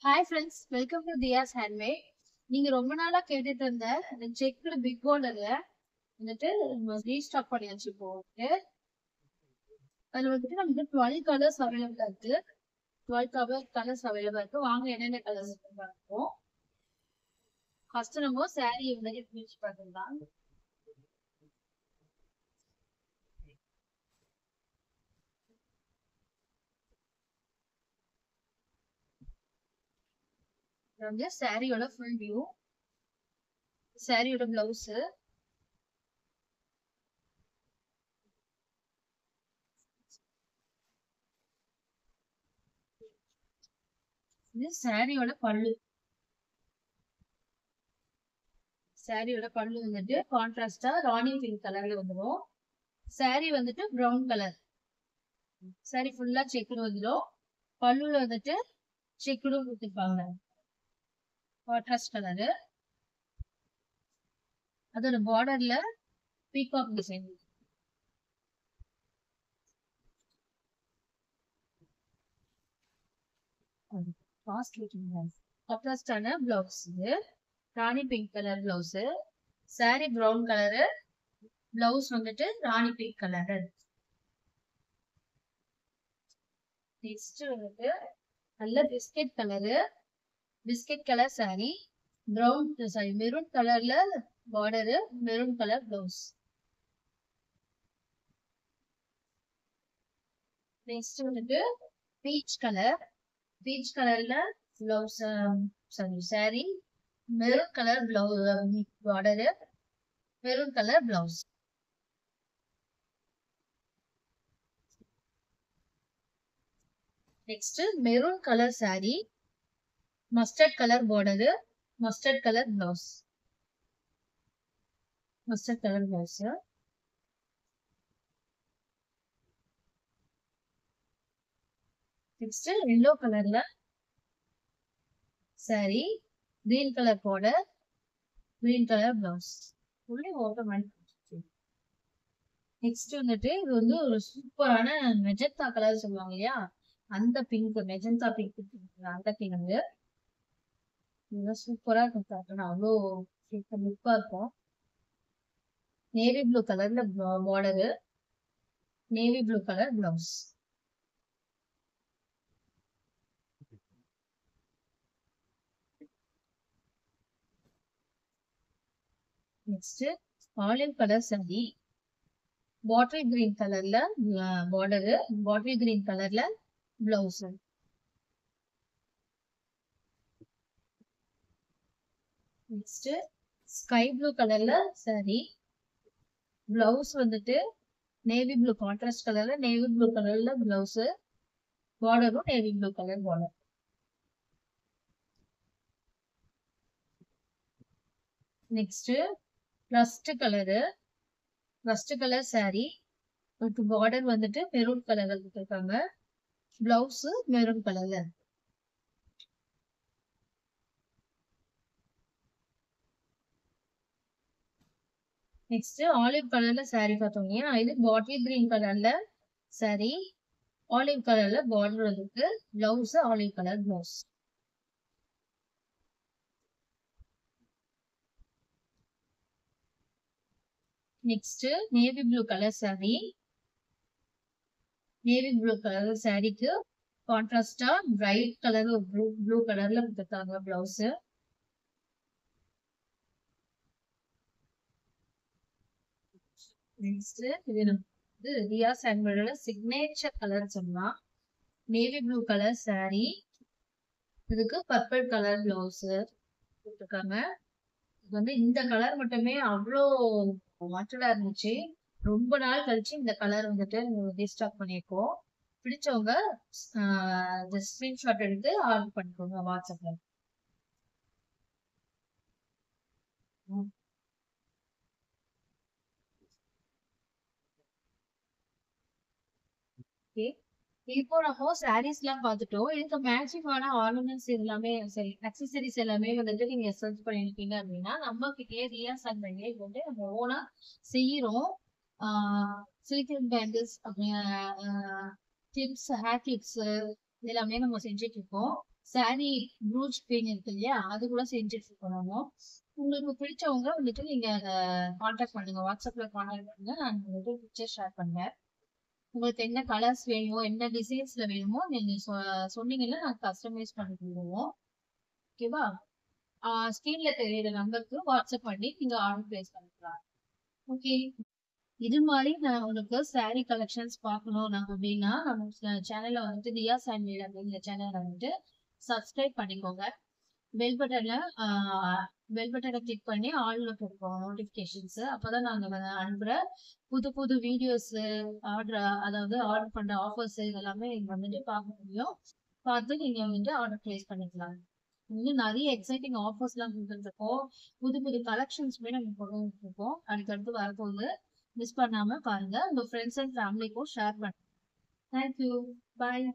Hi friends, welcome to Thiya's handmade. நீங்க ரொம்ப நாளா கேட்டுட்டு இருந்த இந்த செக்டு பிக் பார்டர்ல வந்துட்டு ரீஸ்டாக் பண்ணியாச்சு. இப்போ அதுல வந்துட்டு நமக்கு 12 கலர்ஸ் அவைலபிளா இருக்கு. 12 கலர்ஸ் அவைலபிளா இருக்கு. வாங்க என்னென்ன கலர்ஸ் பார்ப்போம். ஃபர்ஸ்ட் நம்ம சாரி வந்துட்டு பிரிச்சு பார்க்கலாம். வந்து சாரியோட ஃபுல் வியூ, சாரியோட பிளவுஸ், இது சாரியோட பல்லு. சாரியோட பல்லு வந்துட்டு கான்ட்ராஸ்டா ராணி பிங்க் கலர்ல வந்துடும். சாரி வந்துட்டு ப்ரௌன் கலர். சாரி ஃபுல்லா செக்குடு வந்துடும். பல்லுல வந்துட்டு செக்குடும் கொடுத்துருப்பாங்க, கான்ட்ராஸ்ட் கலரு. அதோட பார்டர்ல பீகாக் டிசைன். கான்ட்ராஸ்டான பிளவுஸ். இது rani pink colour blouse. Sari brown colour, blouse வந்துட்டு ராணி பிங்க் கலரு. நெக்ஸ்ட் வந்துட்டு நல்ல biscuit colour, biscuit colour sari, brown sari maroon கலர்ல border, maroon colour blouse. Next வந்துட்டு பீச் கலர், பீச் கலர்ல blouse sari sari, maroon colour blouse border, maroon colour blouse. Next maroon colour sari, mustard colour border, mustard colour blouse. Mustard colour blouse. Next yellow கலர்ல sari, green colour border, green colour blouse. Fully open பண்ணி. Next வந்துட்டு இது வந்து ஒரு சூப்பரான magenta colour சொல்லுவாங்க இல்லையா, அந்த பிங்க், மெஜந்தா பிங்க், அந்த பிங்க் சூப்பரா இருக்கும். அவ்வளோ லுக்கா இருக்கும். நேவி ப்ளூ கலர்ல border, navy blue colour blouse. Next olive colour sari, bottle green கலர்ல பார்டரு, பாட்டில் கிரீன் கலர்ல பிளவுஸ். நெக்ஸ்ட் ஸ்கை ப்ளூ கலர்ல சாரி, பிளவுஸ் வந்துட்டு நேவி ப்ளூ கான்ட்ராஸ்ட் கலர்ல நேவி ப்ளூ கலர்ல பிளவுஸ், பார்டரும் navy blue colour border. Next rust colour, rust colour sari, border வந்துட்டு maroon கலர்ல கொடுத்துருக்காங்க, பிளவுஸ் மெரூன் கலர்ல. நெக்ஸ்ட் ஆலிவ் கலர்ல சாரி பார்த்தோங்க. இது பாட்டில் கிரீன் கலர்ல சாரி, ஆலிவ் கலர்ல பார்டர் இருக்கு, blouse olive colour blouse. Next navy blue colour sorry, navy blue colour சாரிக்கு கான்ட்ராஸ்டா பிரைட் கலர் ப்ளூ கலர்ல கொடுத்துருக்காங்க பிளவுஸ். நெக்ஸ்ட் இது வந்து ரியாஸ் ஹேண்ட்மேடோட சிக்னேச்சர் கலர் சொல்லலாம். நேவி ப்ளூ கலர் சாரி, இதுக்கு பர்பிள் கலர் பிளவுஸ் கொடுத்துருக்காங்க. இது வந்து இந்த கலர் மட்டுமே அவ்வளோ மாற்றலா இருந்துச்சு. ரொம்ப நாள் கழிச்சு இந்த கலர் வந்துட்டு ரீஸ்டாக் பண்ணியிருக்கோம். பிடிச்சவங்க ஸ்கிரீன்ஷாட் எடுத்து ஆர்டர் பண்ணிக்கோங்க வாட்ஸ்அப்ல. இப்போ நம்ம சாரீஸ் எல்லாம் பார்த்துட்டோம். இதுக்கு மேட்சிங்கான ஆர்னமெண்ட்ஸ் எல்லாமே சரி, அக்சசரிஸ் எல்லாமே வந்துட்டு நீங்க சர்ச் பண்ணிருக்கீங்க அப்படின்னா நம்ம கிட்டே ரியாஸ் ஹேண்ட்மேட்லயே வந்து நம்ம ஓனா செய்யறோம். Silicon bangles, clips, hair clips எல்லாமே நம்ம செஞ்சுட்டு இருக்கோம். சாரி ப்ளூ ஸ்கிரீன் இருக்கு இல்லையா, அது கூட செஞ்சுட்டு இருக்கோம் நாம. உங்களுக்கு பிடிச்சவங்க வந்துட்டு நீங்க அதை காண்டாக்ட் பண்ணுங்க, வாட்ஸ்அப்ல காண்டாக்ட் பண்ணுங்க. நான் வந்துட்டு பிக்சர் ஷேர் பண்ணுவேன். உங்களுக்கு என்ன கலர்ஸ் வேணுமோ, என்ன டிசைன்ஸ்ல வேணுமோ நீங்க சொன்னீங்கன்னா நாங்க கஸ்டமைஸ் பண்ணி கொடுவோம். ஓகேவா? ஸ்கிரீன்ல தெரியுற நம்பருக்கு வாட்ஸ்அப் பண்ணி நீங்க ஆர்டர் பிளேஸ் பண்ணிக்கலாம். ஓகே. இது மாதிரி நான் உங்களுக்கு saree கலெக்ஷன்ஸ் பார்க்கணும் நாங்க அப்படின்னா நம்ம சேனல்ல வந்துட்டு தியா சாண்ட்மேட் அப்படிங்கிற சேனலை வந்துட்டு சப்ஸ்கிரைப் பண்ணிக்கோங்க. பெல் பட்டன்ல பெல் பட்டனை கிளிக் பண்ணி ஆல்ல போட்டுக்கோங்க நோட்டிபிகேஷன்ஸ். அப்பதான் நாங்க அனுப்புற புது புது வீடியோஸ், ஆர்டர், அதாவது ஆர்டர் பண்ற ஆஃபர்ஸ் இதெல்லாமே நீங்க வந்துட்டு பார்க்க முடியும். பார்த்து நீங்க வந்துட்டு ஆர்டர் பிளேஸ் பண்ணிக்கலாம். இன்னும் நிறைய எக்ஸைட்டிங் ஆஃபர்ஸ் எல்லாம் கொடுத்துட்டு இருக்கோம். புது புது கலெக்ஷன்ஸ்மே நம்ம கொண்டு வந்துட்டு இருக்கோம். அடுத்தடுத்து வரப்போகுது. மிஸ் பண்ணாம பாருங்க. உங்க ஃப்ரெண்ட்ஸ் அண்ட் ஃபேமிலிக்கும் ஷேர் பண்ணுங்க. தேங்க்யூ. பாய்.